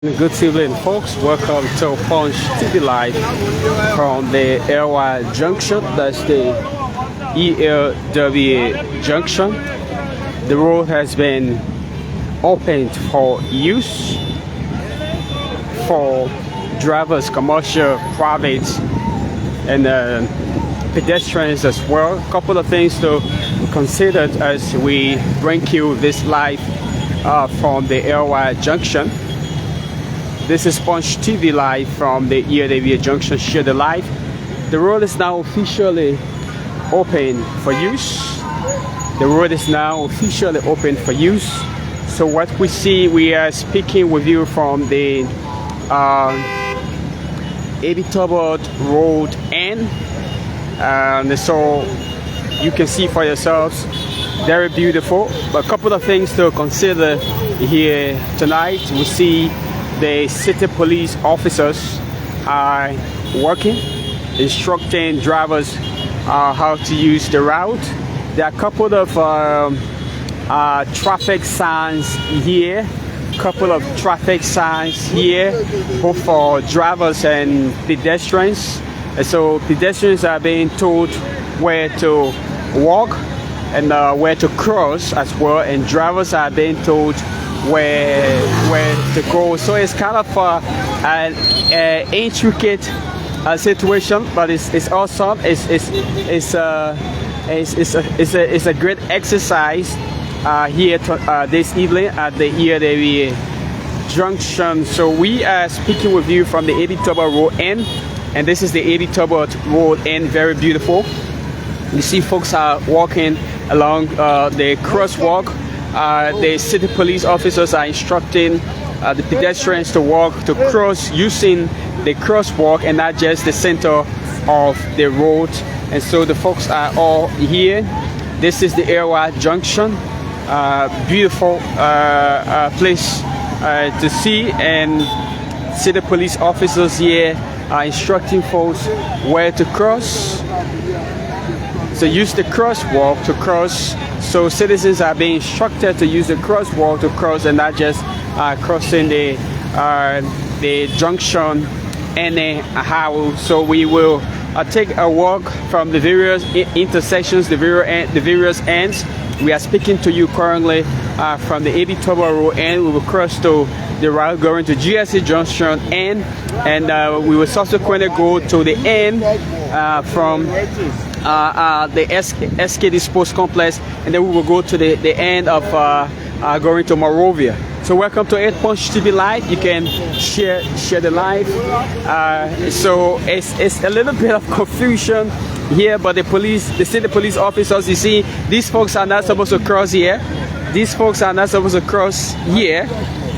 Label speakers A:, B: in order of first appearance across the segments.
A: Good evening, folks. Welcome to Punch TV Live from the ELWA Junction. That's the ELWA Junction. The road has been opened for use for drivers, commercial, private, and pedestrians as well. A couple of things to consider as we bring you this live from the ELWA Junction. This is Punch TV Live from the ELWA Junction. Share the live. The road is now officially open for use. The road is now officially open for use. So what we see, we are speaking with you from the 80th Road N. So you can see for yourselves, very beautiful. But a couple of things to consider here tonight. We see the city police officers are working, instructing drivers how to use the route. There are a couple of traffic signs here, both for drivers and pedestrians. And so pedestrians are being told where to walk and where to cross as well, and drivers are being told where to go. So it's kind of an intricate situation, but it's awesome. It's a great exercise here this evening at the ELWA Junction. So we are speaking with you from the 80th Road N, and this is the 80th Road N. Very beautiful. You see folks are walking along the crosswalk. The city police officers are instructing the pedestrians to walk, to cross using the crosswalk and not just the center of the road. And so the folks are all here. This is the ELWA Junction. Beautiful place to see, and city police officers here are instructing folks where to cross. So use the crosswalk to cross. So citizens are being instructed to use the crosswalk to cross and not just crossing the junction anyhow. So we will take a walk from the various intersections, the various ends. We are speaking to you currently from the 80th Road N. We will cross to the route going to GSA Junction N, and we will subsequently go to the end from the SKD Sports Complex, and then we will go to the end of going to Monrovia. So welcome to 8 Punch TV Live. You can share the live. So it's a little bit of confusion here, but the city police officers, you see, these folks are not supposed to cross here. These folks are not supposed to cross here.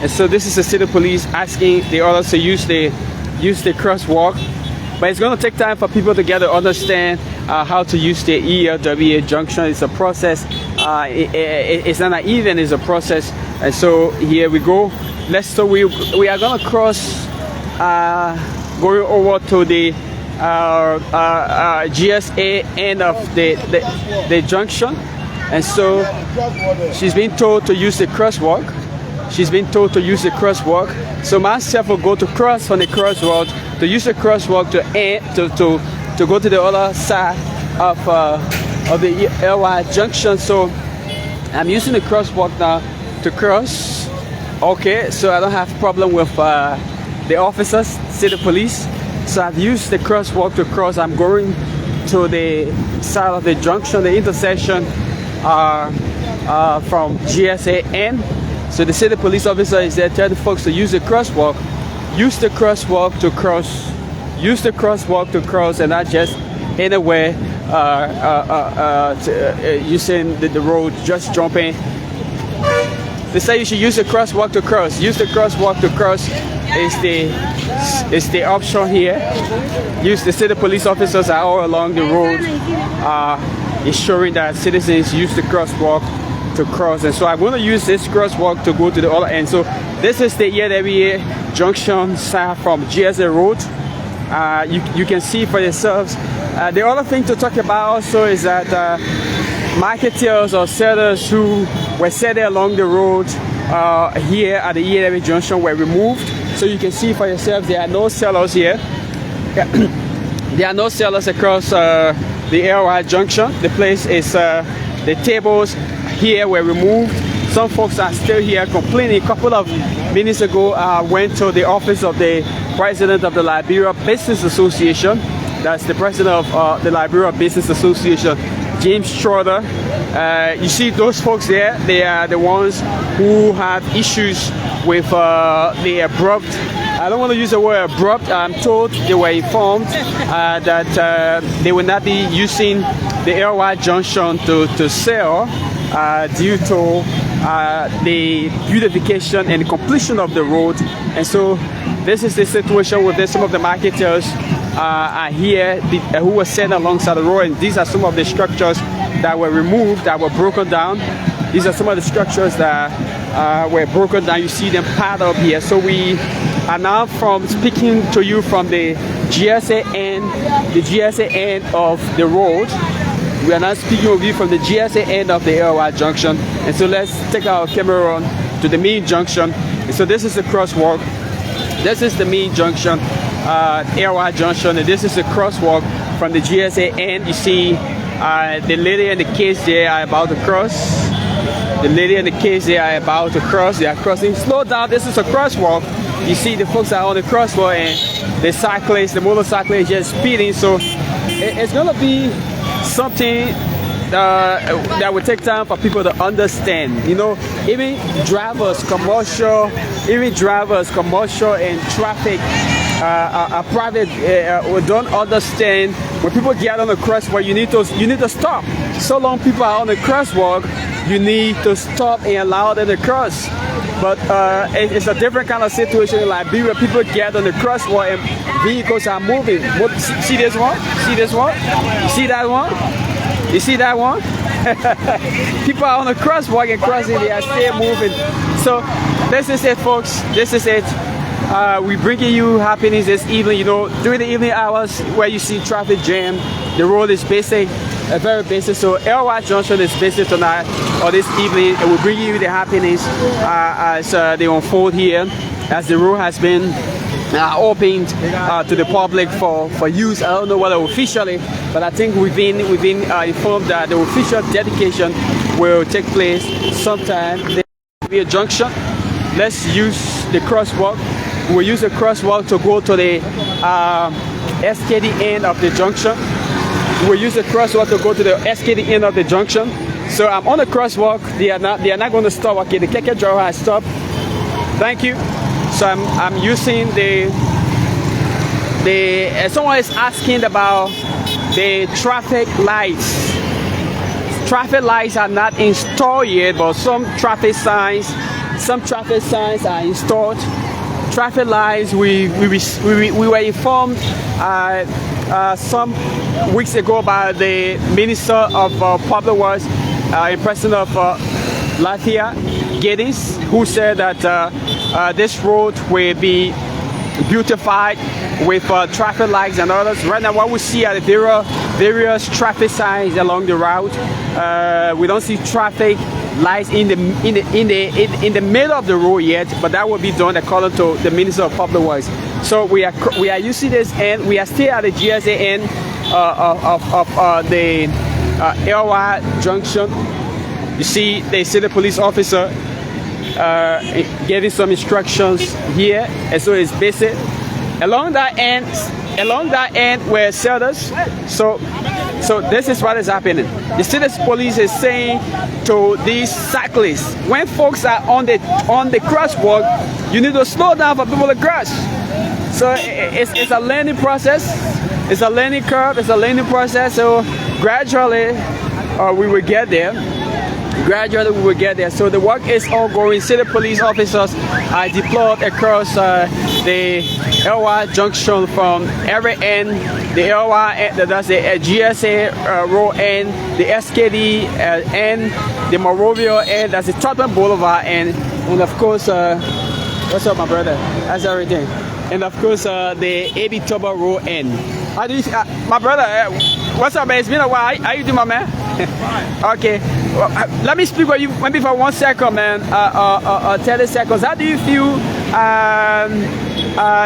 A: And so this is the city police asking the others to use the crosswalk. But it's going to take time for people to get to understand how to use the ELWA Junction. It's a process. It's not an event, it's a process. And so here we go. We are going to cross, going over to the GSA end of the junction. And so she's been told to use the crosswalk. So myself will go to cross on the crosswalk, to use the crosswalk to go to the other side of the ELWA Junction. So I'm using the crosswalk now to cross. Okay, so I don't have problem with the officers, city police. So I've used the crosswalk to cross. I'm going to the side of the junction, the intersection from GSA N. So the city police officer is there telling folks to use the crosswalk. Use the crosswalk to cross, and not just anywhere using the road, just jumping. They say you should use the crosswalk to cross. Use the crosswalk to cross is the option here. Use the city police officers are all along the road, ensuring that citizens use the crosswalk to cross. And so I'm going to use this crosswalk to go to the other end. So this is the ELWA Junction side from GSA Road. You can see for yourselves. The other thing to talk about also is that marketers or sellers who were selling along the road here at the ELWA Junction were removed. So you can see for yourselves, there are no sellers here. There are no sellers across the ELWA Junction. The place is, the tables here were removed. Some folks are still here complaining. A couple of minutes ago, I went to the office of the president of the Liberia Business Association. That's the president of the Liberia Business Association, James Schroeder. You see those folks there, they are the ones who have issues with the abrupt, I don't want to use the word abrupt, I'm told they were informed that they will not be using the ELWA Junction to sell due to the beautification and completion of the road. And so this is the situation with some of the marketers are here who were sent alongside the road, and these are some of the structures that were removed, that were broken down. These are some of the structures that were broken down. You see them piled up here. So we are now speaking to you from the GSA end of the road. We are now speaking with you from the GSA end of the ELWA Junction. And so let's take our camera on to the main junction. And so this is the crosswalk. This is the main junction, ELWA Junction, and this is a crosswalk from the GSA end. You see the lady and the kids there are about to cross. The lady and the kids there are about to cross. They are crossing. Slow down. This is a crosswalk. You see the folks are on the crosswalk, and the cyclist, the motorcycle is just speeding. So it's gonna be something that will take time for people to understand. You know, even drivers, commercial and traffic, private, don't understand. When people get on the crosswalk, you need to stop. So long people are on the crosswalk, you need to stop and allow them to cross. But it's a different kind of situation in Liberia. People get on the crosswalk and vehicles are moving. See this one? See this one? You see that one? You see that one? People are on the crosswalk and crossing, they are still moving. So this is it, folks. This is it. We bringing you happenings this evening. You know, during the evening hours where you see traffic jam, the road is basic, very basic. So ELWA Junction is basic tonight or this evening, and we're bringing you the happenings as they unfold here, as the road has been opened to the public for use. I don't know whether officially, but I think we've been informed that the official dedication will take place sometime. There will be a junction. Let's use the crosswalk. We'll use the crosswalk to go to the SKD end of the junction. We'll use the crosswalk to go to the SKD end of the junction. So I'm on the crosswalk. They are not going to stop. Okay, the keke driver has stopped. Thank you. So I'm using someone is asking about the traffic lights. Traffic lights are not installed yet, but some traffic signs are installed. Traffic lights, we were informed some weeks ago by the Minister of Public Works, in person of Latvia, Geddes, who said that this road will be beautified with traffic lights and others. Right now, what we see are the various traffic signs along the route. We don't see traffic lights in the middle of the road yet, but that will be done according to the Minister of Public Works. So we are using this end. We are still at the GSA end of the ELWA Junction. You see, they see the police officer getting some instructions here, and so it's basic. Along that end were sellers. So this is what is happening. The city police is saying to these cyclists, when folks are on the crosswalk, you need to slow down for people to cross. So it's a learning process. It's a learning curve. It's a learning process. So gradually we will get there. So the work is ongoing. City police officers are deployed across the ELWA Junction from every end. The ELWA end, that's the GSA road end, the SKD end, the Morovia end, that's the Tottenham Boulevard end, and of course, what's up, my brother? How's everything? And of course, the 80 Toba road end. How do you, my brother? What's up, man? It's been a while. How you doing, my man? Okay. Well, let me speak with you maybe for 1 second, man. 30 seconds. How do you feel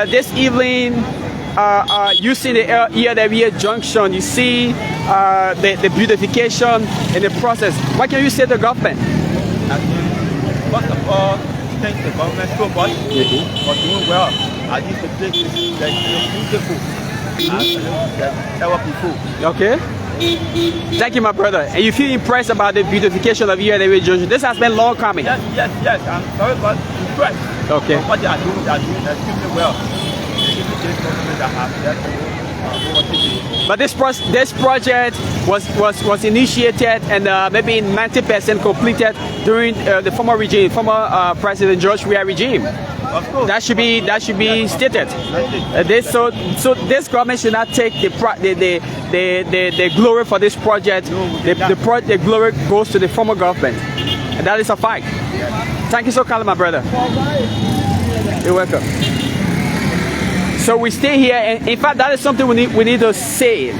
A: this evening, using the ELWA Junction, you see the beautification and the process. What can you say to the government?
B: First of all, thank the government so much for doing well. I think the place is beautiful.
A: Okay. Thank you, my brother. And you feel impressed about the beautification of ELWA Junction? This has been long coming.
B: Yes. I'm very much impressed.
A: Okay.
B: What they are doing extremely well.
A: But this project was initiated and maybe 90% completed during the former regime, President George Weah regime.
B: Of course.
A: That should be stated. So this government should not take the glory for this project. The glory goes to the former government, and that is a fact. Thank you so much, my brother. You're welcome. So we stay here, and in fact, that is something we need to say.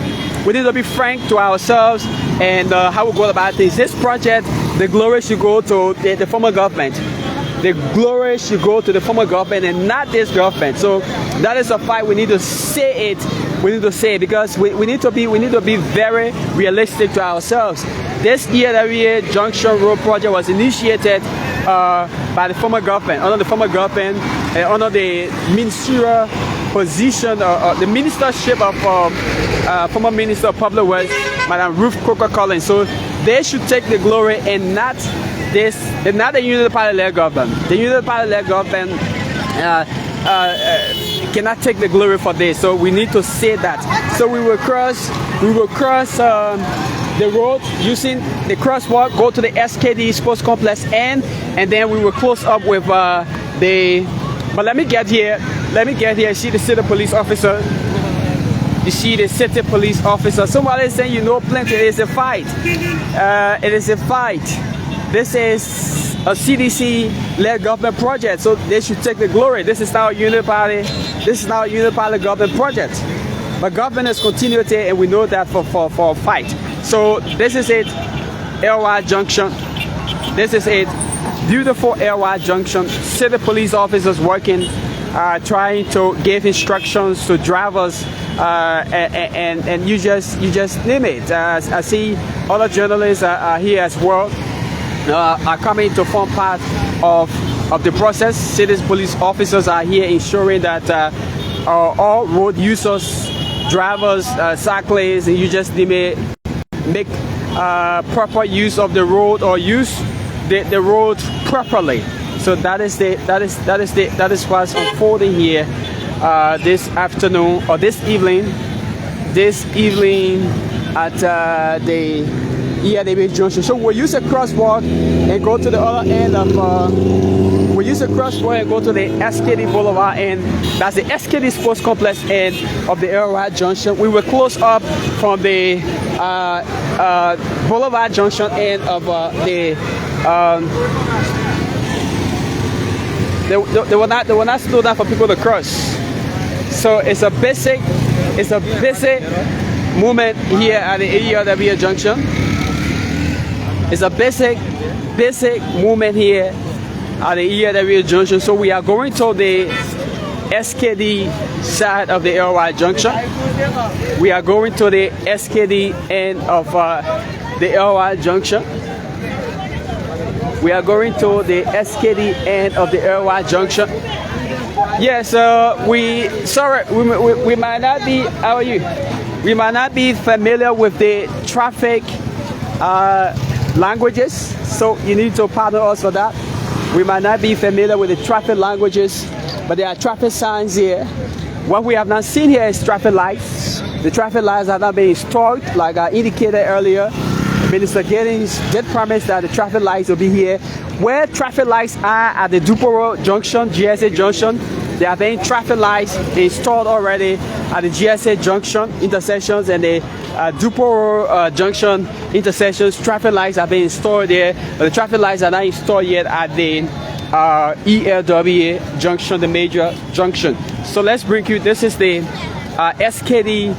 A: We need to be frank to ourselves and how we go about things. This project, the glory should go to the former government. The glory should go to the former government and not this government. So that is a fact. We need to say it. We need to say it because we need to be very realistic to ourselves. This ELWA Junction Road project was initiated by the former government, under the former government, under the ministerial position, the ministership of former Minister of Public Works, Madam Ruth Coker Collins. So they should take the glory and not the Unity Party-led government. The Unity Party-led government cannot take the glory for this. So we need to say that. So we will cross the road using the crosswalk, go to the SKD Sports Complex and then we will close up with but let me get here. See the city police officer. You see the city police officer. Somebody is saying, you know, plenty. It is a fight. It is a fight. This is a CDC-led government project, so they should take the glory. This is now a Unity Party. This is now a Unity Party government project. But government has continuity, and we know that for a fight. So this is it, ELWA Junction. This is it. Beautiful ELWA Junction. City police officers working, trying to give instructions to drivers, and you just name it. I see other journalists are here as well, are coming to form part of the process. City police officers are here ensuring that all road users, drivers, cyclists, and you just name it, make proper use of the road or use the road properly. So that is what's unfolding here this afternoon or this evening at the ELWA Junction. So we'll use a crosswalk and go to the other end of we'll use a crosswalk and go to the SKD Boulevard end. That's the SKD Sports Complex end of the ELWA Junction. We will close up from the Boulevard Junction end of they will not slow down for people to cross. So it's a basic movement here at the ELWA Junction. It's a basic movement here at the ELWA Junction. So we are going to the SKD side of the ELWA Junction. We are going to the SKD end of the ELWA Junction. We are going to the SKD end of the ELWA Junction. Yes, we might not be. How are you? We might not be familiar with the traffic languages, so you need to pardon us for that. We might not be familiar with the traffic languages, but there are traffic signs here. What we have not seen here is traffic lights. The traffic lights have not been installed, like I indicated earlier. Minister Giddings did promise that the traffic lights will be here. Where traffic lights are at the Duporo Junction, GSA Junction, there have been traffic lights installed already at the GSA Junction intersections and the Duporo Junction intersections. Traffic lights have been installed there, but the traffic lights are not installed yet at the ELWA Junction, the major junction. So let's bring you, this is the SKD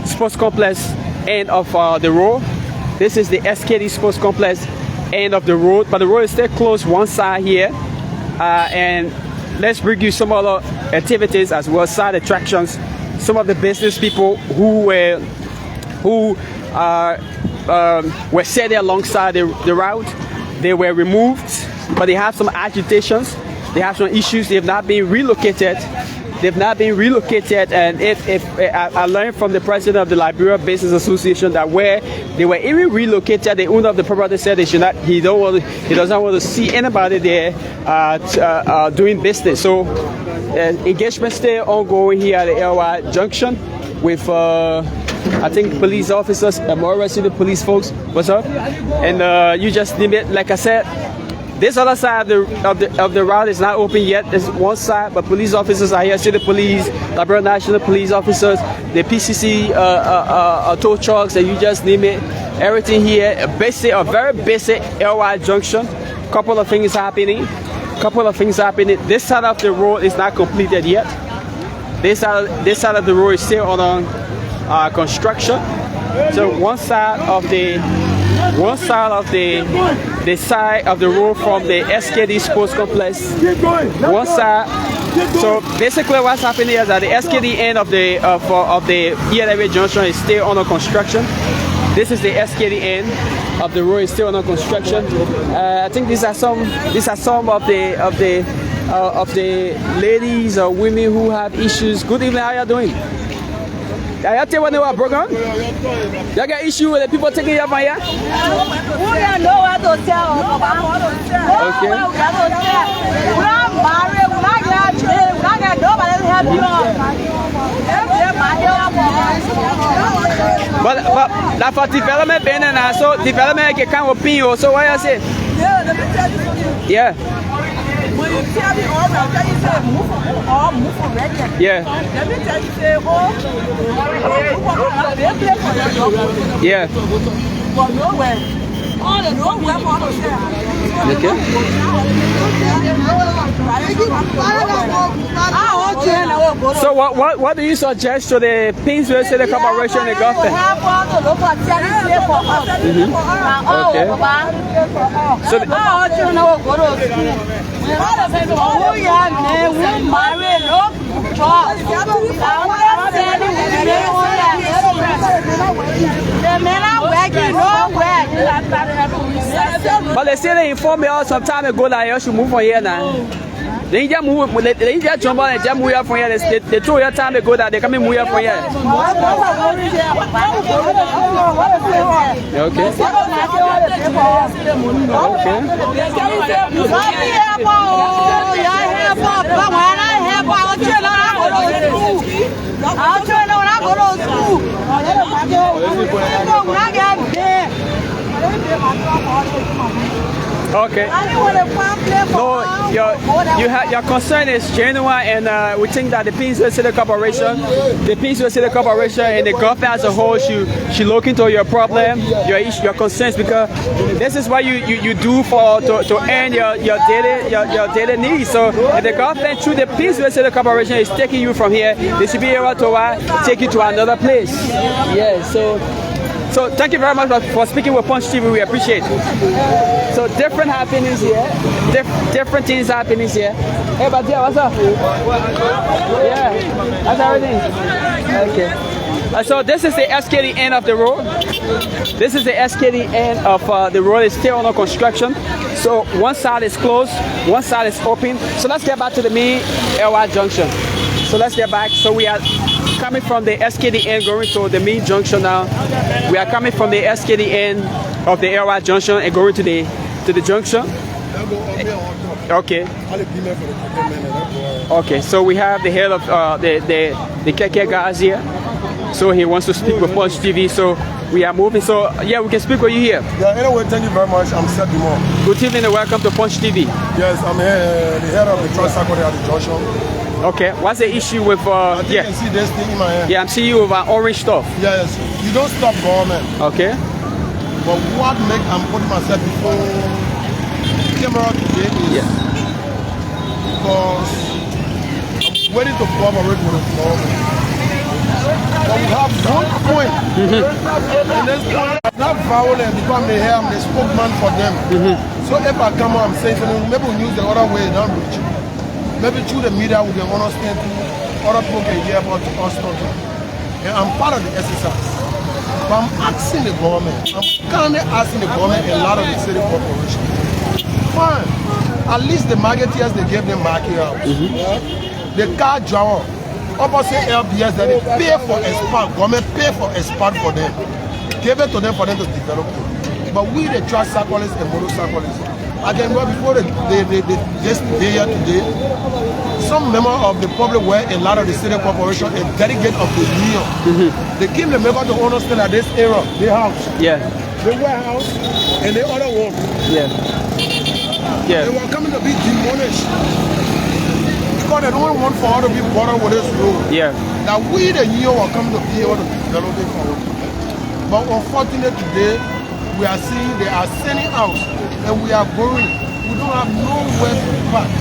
A: Sports Complex end of the road. This is the SKD Sports Complex end of the road, but the road is still closed one side here, and let's bring you some other activities as well, side attractions. Some of the business people who were sitting alongside the route, they were removed, but they have some agitations, they have some issues, they have not been relocated. They've not been relocated, and if I learned from the president of the Liberia Business Association that where they were even relocated, the owner of the property said they should not. He doesn't want to see anybody there doing business. So engagement still ongoing here at the ELWA Junction with I think police officers, more resident police folks. What's up? And you just name it. Like I said, this other side of the route is not open yet. There's one side, but police officers are here. City police, Liberia National Police officers, the PCC tow trucks, and you just name it. Everything here, a very basic ELWA Junction. Couple of things happening. This side of the road is not completed yet. This side of the road is still on construction. So one side of the side of the road from the SKD Sports Complex. One side. So basically, what's happening is that the SKD end of the ELWA Junction is still under construction. This is the SKD end of the road is still under construction. I think these are some of the ladies or women who have issues. Good evening. How you doing? I tell you when they were broken. You got issue with the people taking you from here? Okay. But that for development being now, so development can come with you. So what you say?
C: Yeah, let me tell you something.
A: Yeah.
C: When you tell me all right, then you say move already.
A: Yeah.
C: Let me tell you, say,
A: yeah.
C: For nowhere. All the nowhere for the
A: okay. So what do you suggest to the Pinsville City Corporation and the government? Okay. So but they say they informed me all some time ago that you should move from here now. They just move. They just jump on and just move here from here. They told you time ago that they come and move here from here. Okay. Okay. No, your concern is genuine, and we think that the Pinsville City Corporation, and the government as a whole should look into your problem, your concerns, because this is what you do to earn your daily needs. So if the government through the Pinsville City Corporation is taking you from here, they should be able to take you to another place. Yeah. So thank you very much for speaking with Punch TV. We appreciate it. So different happenings here. Different things happening here. Hey, Badia, what's up? Yeah, how's everything? Okay. So this is the SKD end of the road. This is the SKD end of the road. It's still under construction. So one side is closed, one side is open. So let's get back to the main ELWA Junction. So let's get back. So we are coming from the SKD end going to the main junction now. We are coming from the SKD end of the ELWA Junction and going to the junction. Okay. Okay. So we have the head of the KK guys here. So he wants to speak with Punch TV. So we are moving. So yeah, we can speak with you here.
D: Yeah. Anyway, thank you very much. I'm Seth Dumont.
A: Good evening and welcome to Punch TV.
D: Yes, I'm here, the head of the Transact at the junction.
A: Okay, what's the issue with
D: yeah? You can see this thing in my hand.
A: Yeah, I'm seeing you with orange stuff.
D: Yes, you don't stop government.
A: Okay.
D: But what I'm putting myself before camera today is because I'm waiting to cooperate with the government. But we have one point. And this point is not violent because I'm here, I'm the spokesman for them. So if I come out, I'm saying something, maybe we'll use the other way, don't reach. maybe through the media we can understand too, other people can hear about us talking. And I'm part of the exercise. But I'm asking the government, I'm currently asking the government a lot of the city corporation. Fine, at least the marketeers, they gave them market out. The car driver, opposite LBS, that they pay for expand, government pay for expand for them. Give it to them for them to develop it. But we, the truck cyclists and motorcyclists, I can go before this day here today, some member of the public were a lot of the city corporation and delegate of the union. They came to make us to understand that this area, the house, the warehouse, and the other one. They were coming to be demolished. Because they don't want for other people bother with this road. That we, the union, were coming to be able to develop it for us. But unfortunately today, we are seeing they are sending out and we are going. We don't have nowhere to park.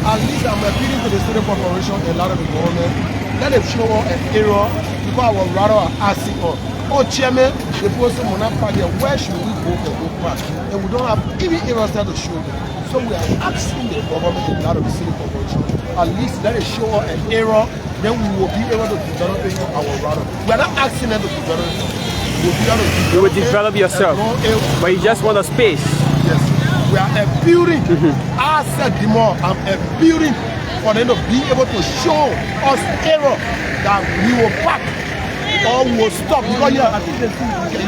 D: At least I'm appealing to the city corporation and a lot of the government. Let them show us an error because I would rather ask it on. Oh, chairman, the person will not park here. Where should we go and go park? And we don't have even errors there to show them. So we are asking the government and a lot of the city corporation. At least let it show us an error. Then we will be able to develop it our rather. We are not asking them to develop it.
A: You will develop yourself, but you just want a space.
D: Yes, we are appealing. I said the more, I'm appealing for them to be able to show us error that we will back or we will stop. Because you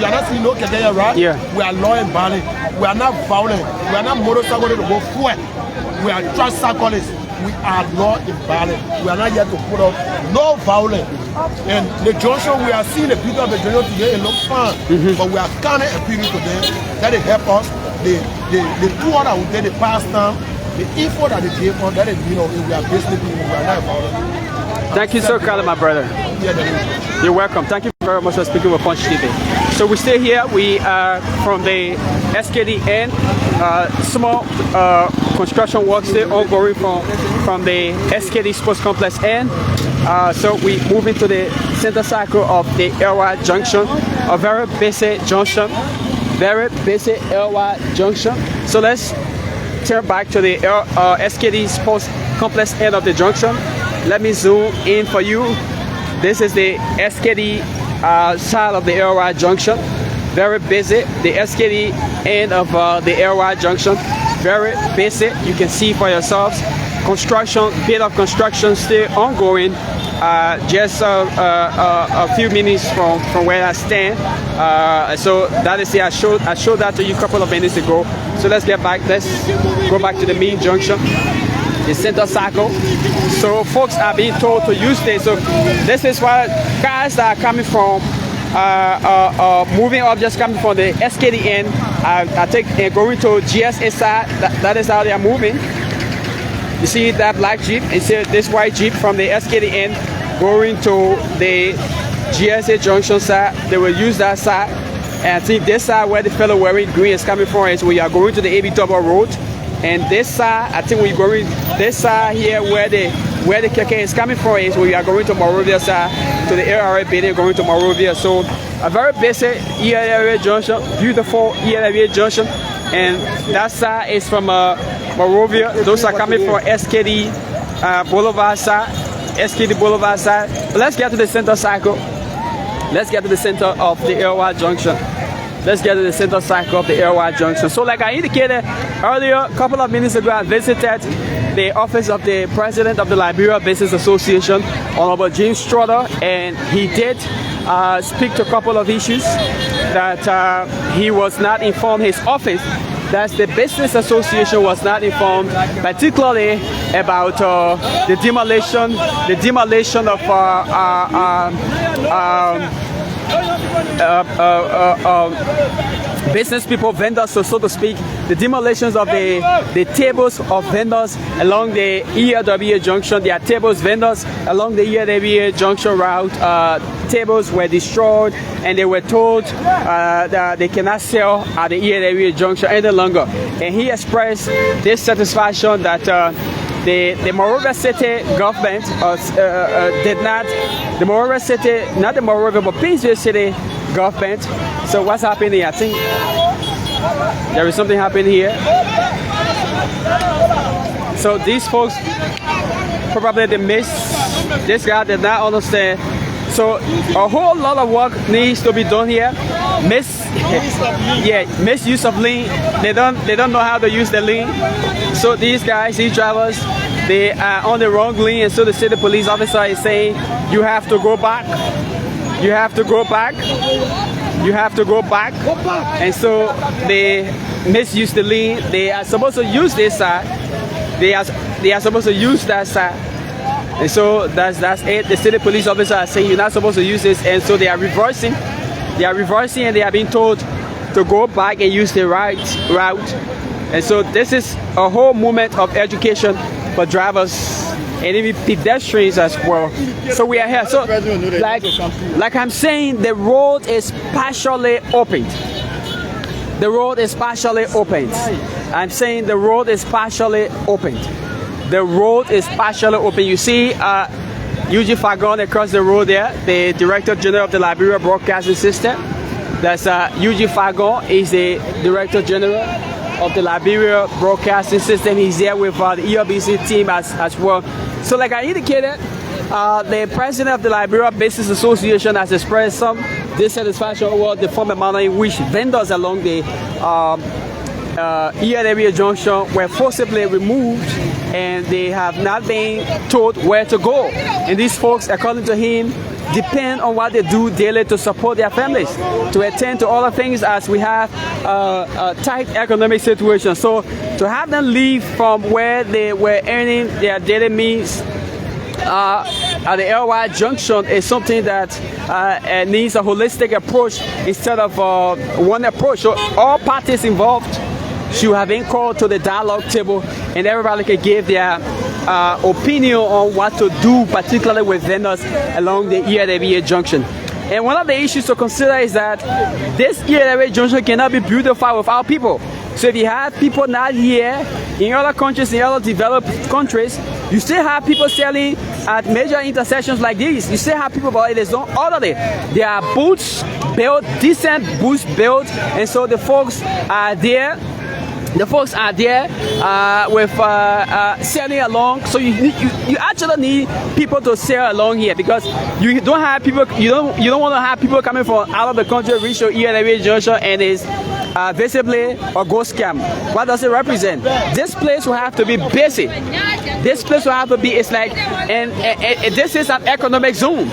D: are not seeing no Kedaya, right? We are law and violent. We are not violent. We are not motorcyclists to go forward. We are truck cyclists. We are not violent. We are not here to put up no violence. And the junction, we are seeing the people of the junction today, it looks fine. But we are kind of appealing to them that they help us. The tour that we did the past time, the info that they gave us, that is, you know, we are basically people, we are not violent.
A: Thank you so much, my brother. You're welcome. Thank you very much for speaking with Punch TV. So we stay here. We are from the SKD end. Small construction work still ongoing from the SKD Sports Complex end. So we move into the center circle of the ELWA Junction, a very busy junction, very busy ELWA Junction. So let's turn back to the SKD Sports Complex end of the junction. Let me zoom in for you. This is the SKD side of the ELWA Junction. Very busy. The SKD end of the ELWA Junction. Very busy. You can see for yourselves. Construction, bit of construction still ongoing. Just a few minutes from where I stand. So that is it. I showed that to you a couple of minutes ago. So let's get back. Let's go back to the main junction, the center circle. So folks are being told to use this. So this is why cars that are coming from moving up, just coming from the SKD end, I think going to GSA side. That is how they are moving. You see that black Jeep, and see this white Jeep from the SKD end going to the GSA junction side. They will use that side. And I think this side where the fellow wearing green is coming from is we are going to the AB Double Road. And this side, I think we're going this side here where the KK is coming from is we are going to Monrovia side, to the ARA building, going to Monrovia. So a very busy ELWA Junction, beautiful ELWA Junction. And that side is from Monrovia. Those are coming from SKD Boulevard side, SKD Boulevard side. But let's get to the center cycle. Let's get to the center of the ELWA Junction. Let's get to the center cycle of the ELWA Junction. So like I indicated earlier, a couple of minutes ago, I visited the office of the president of the Liberia Business Association, Honorable James Strutter, and he did speak to a couple of issues that he was not informed, his office, that the business association was not informed, particularly about the demolition of business people, vendors, so to speak, the demolitions of the tables of vendors along the ELWA Junction. There are tables, vendors along the ELWA Junction route. Tables were destroyed and they were told that they cannot sell at the ELWA Junction any longer. And he expressed dissatisfaction that the Monrovia City government did not, the Monrovia City, not the Monrovia, but Painesville City government. So what's happening here? I think there is something happening here. So these folks Probably they missed. This guy did not understand. So a whole lot of work needs to be done here. Misuse of lane. They don't know how to use the lane. So these guys, these drivers, they are on the wrong lane, and so the city police officer is saying you have to go back. You have to go back. You have to go back. And so they misuse the lane. They are supposed to use this side. They are supposed to use that side. And so that's it. The city police officer are saying you're not supposed to use this, and so they are reversing. They are reversing, and they are being told to go back and use the right route. And so this is a whole movement of education for drivers and even pedestrians as well. So we are here. So like I'm saying, the road is partially opened. The road is partially opened. I'm saying the road is partially opened. The road is partially open. You see Eugene Fagon across the road there, the Director General of the Liberia Broadcasting System. That's Eugene Fagon is the Director General of the Liberia Broadcasting System. He's there with the ELBC team as well. So like I indicated, the President of the Liberia Business Association has expressed some dissatisfaction over the former manner in which vendors along the ELWA Junction were forcibly removed, and they have not been told where to go. And these folks, according to him, depend on what they do daily to support their families, to attend to other things as we have a tight economic situation. So to have them leave from where they were earning their daily means at the ELWA Junction is something that needs a holistic approach instead of one approach. So all parties involved should have been called to the dialogue table, and everybody can give their opinion on what to do, particularly with vendors along the ELWA Junction. And one of the issues to consider is that this ELWA Junction cannot be beautified without people. So if you have people not here, in other countries, in other developed countries, you still have people selling at major intersections like this. You still have people, but it is not orderly. There are booths built, decent booths built, and so the folks are there. The folks are there with selling along. So you actually need people to sell along here, because you don't have people. You don't want to have people coming from out of the country reach your ELWA Junction and is visibly a ghost camp. What does it represent? This place will have to be busy. This place will have to be. It's like, and this is an economic zone.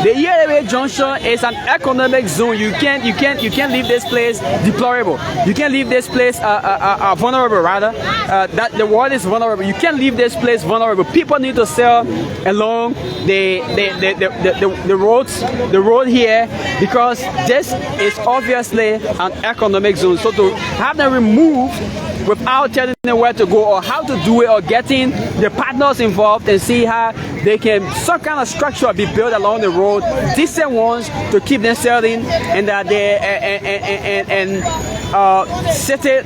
A: The ELWA Junction is an economic zone. You can't leave this place deplorable. You can't leave this place vulnerable, rather. That the world is vulnerable. You can't leave this place vulnerable. People need to sell along the road here, because this is obviously an economic zone. So to have them removed without telling them where to go or how to do it, or getting the partners involved and see how they can, some kind of structure be built along the road, decent ones to keep them selling, and that they city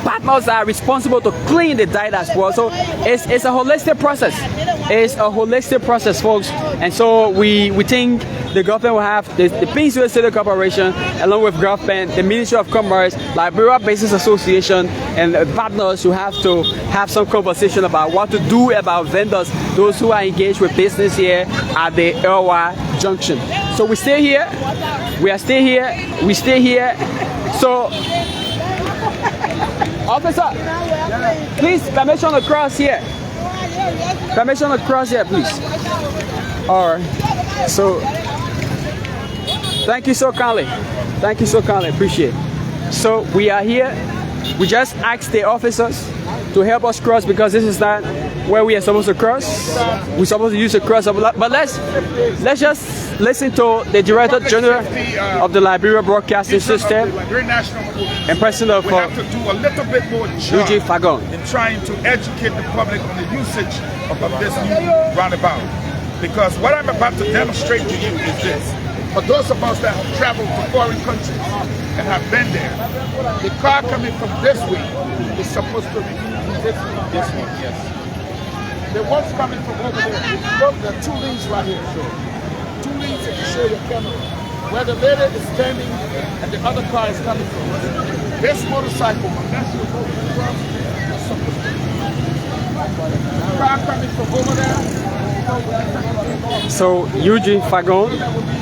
A: partners are responsible to clean the diet as well. So it's a holistic process. It's a holistic process, folks. And so we think the government will have the Peninsula City Corporation, along with government, the Ministry of Commerce, Liberia Business Association, and partners who have to have some conversation about what to do about vendors, those who are engaged with business here at the ELWA Junction. So we stay here. We are stay here. We stay here. So, officer, please permission to cross here. Permission to cross here, please. All right. So, thank you so kindly. Thank you so kindly. Appreciate it. So we are here. We just asked the officers to help us cross, because this is not where we are supposed to cross. We're supposed to use a cross, but let's just listen to the Director General of the Liberia Broadcasting System and President of
E: we have to do a little bit more
A: Eugene Fagon
E: in trying to educate the public on the usage of this new roundabout. Because what I'm about to demonstrate to you is this. For those of us that have traveled to foreign countries and have been there, the car coming from this way is supposed to be this one, yes. The ones coming from over there, look, there are two lanes right here. Two lanes if you show your camera. Where the lady is standing and the other car is coming from. This motorcycle, that's your motorcycle, is supposed to be Car coming from over there.
A: So Eugene Fagon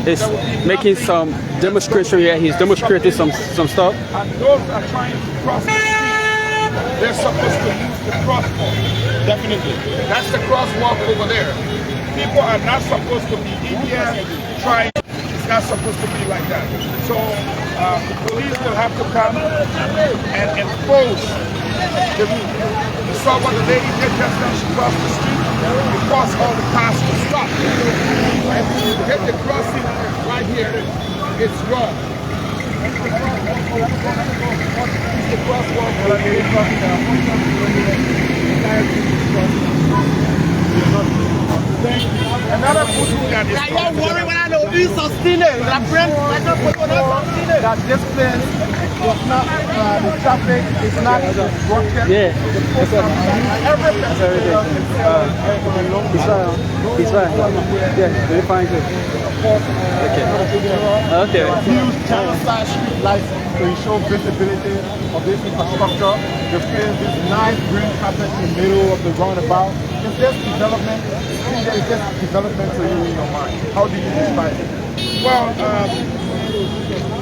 A: is making some demonstration here. He's demonstrating some stuff.
E: And those are trying to cross the street. They're supposed to use the crosswalk. Definitely. That's the crosswalk over there. People are not supposed to be in here trying. It's not supposed to be like that. So the police will have to come and enforce the rule. You saw what the lady did just now. She crossed the street. It caused all the cars to stop. And if you hit the crossing right here, it's wrong. The crosswalk. Another good thing that is
B: Don't worry when I know we sustain it. That this place was not the traffic is not broken.
A: Yeah.
B: Every passenger
A: He's fine. Yeah, very fine too. Okay. Okay.
B: huge channel side street lights to ensure visibility of this infrastructure. The place is nice green carpet in the middle of the roundabout. Is this development? Is this development to you in your mind? How do you describe it?
E: Well,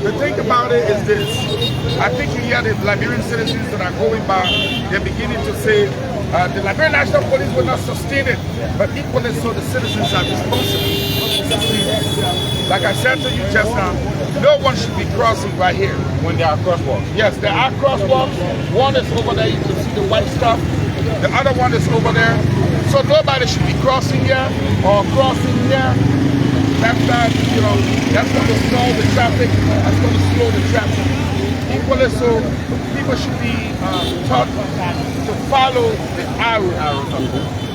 E: the thing about it is this. I think you hear the Liberian citizens that are going by, they're beginning to say the Liberian National Police will not sustain it, but equally so the citizens are responsible. Like I said to you just now, no one should be crossing right here.
B: When there are crosswalks.
E: Yes, there are crosswalks. One is over there, you can see the white stuff. The other one is over there. So nobody should be crossing here or crossing here. That's not, you know, that's going to slow the traffic. That's going to slow the traffic. Equally so, people should be taught to follow the arrow.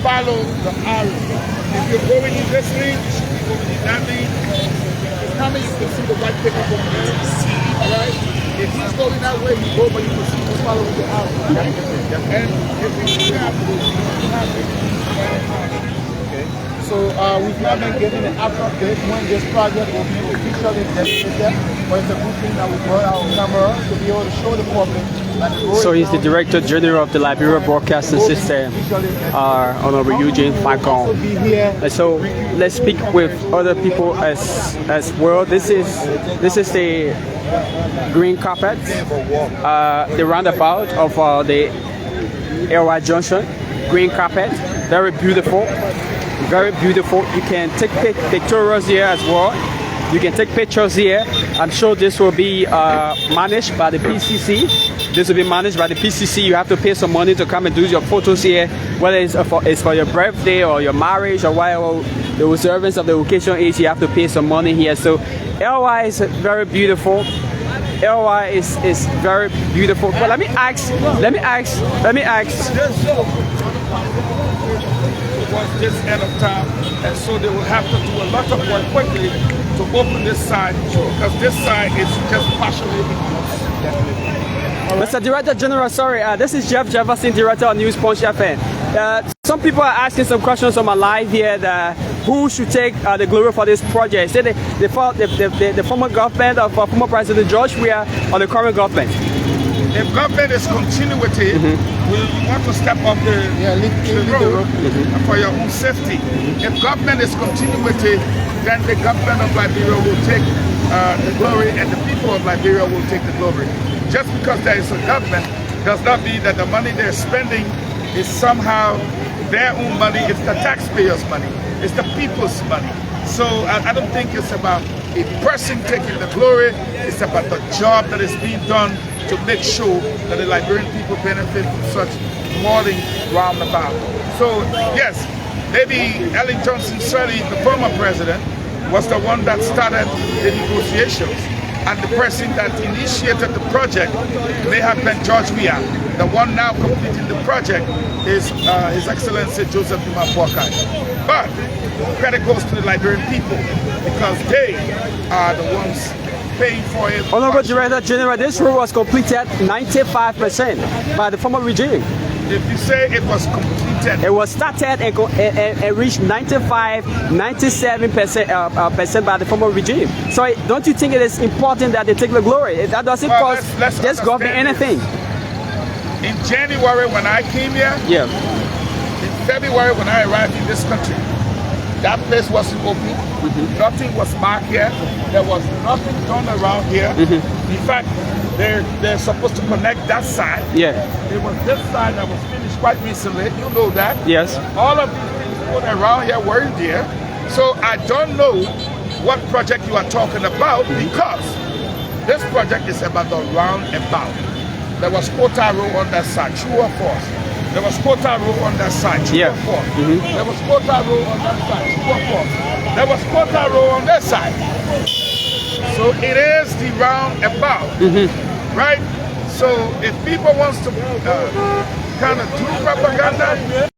E: Follow the arrow. If you're going in this lane, you should be going in that lane. Coming, you can see the white pickup over there. All right. If he's going that way, you go, but you can see he's following the arrow. And if we do that,
B: Okay. So we've not been given an actual date when this project will be officially dedicated, but it's a good thing that we brought our camera to be able to show the public that the road
A: So
B: is
A: he's the
B: now-
A: Director General of the Liberia Broadcasting System, Honorable Eugene Fagon.
B: also be here.
A: And so let's speak with other people as well. This is the green carpet, the roundabout of the ELWA Junction. Green carpet, very beautiful, very beautiful. You can take pictures here as well. You can take pictures here. I'm sure this will be managed by the PCC. This will be managed by the PCC. You have to pay some money to come and do your photos here, whether it's for your birthday or your marriage or whatever. The observance of the location is you have to pay some money here. So ELWA is very beautiful. ELWA is very beautiful. But let me ask.
E: was this end of town, and so they will have to do a lot of work quickly to open this side because this side is just partially enclosed.
A: Mr. Director General, sorry, this is Jeff Jefferson, Director of News Punch FM. Some people are asking some questions on my live here that who should take the glory for this project? Say the former government of former President George Weah or the current government?
E: If government is continuity, we want to step up the road for your own safety. If government is continuity, then the government of Liberia will take the glory and the people of Liberia will take the glory. Just because there is a government does not mean that the money they're spending is somehow their own money. It's the taxpayers' money. It's the people's money. So I don't think it's about a person taking the glory. It's about the job that is being done to make sure that the Liberian people benefit from such modern roundabout. So yes, maybe Ellen Johnson Sirleaf, the former president, was the one that started the negotiations. And the person that initiated the project may have been George Weah. The one now completing the project is His Excellency Joseph Duma Boakai. But credit goes to the Liberian people because they are the ones paying for it.
A: Honorable Director General, this road was completed 95% by the former regime.
E: If you say it was completed,
A: it was started and reached 97% by the former regime. So don't you think it is important that they take the glory? That doesn't cost this government anything.
E: In January when I came here,
A: yeah.
E: In February when I arrived in this country, that place wasn't open. Nothing was marked here. There was nothing done around here. In fact, they're supposed to connect that side.
A: Yeah.
E: It was this side that was finished quite recently. You know that.
A: Yes.
E: All of these things going around here weren't there. So I don't know what project you are talking about because this project is about the roundabout. There was Kota Road on that side, true or false? There was Kota Road on that side, true or false? There was Kota Road on that side, true or false? There was Kota Road on that side. So it is the roundabout, right? So if people wants to kind of do propaganda,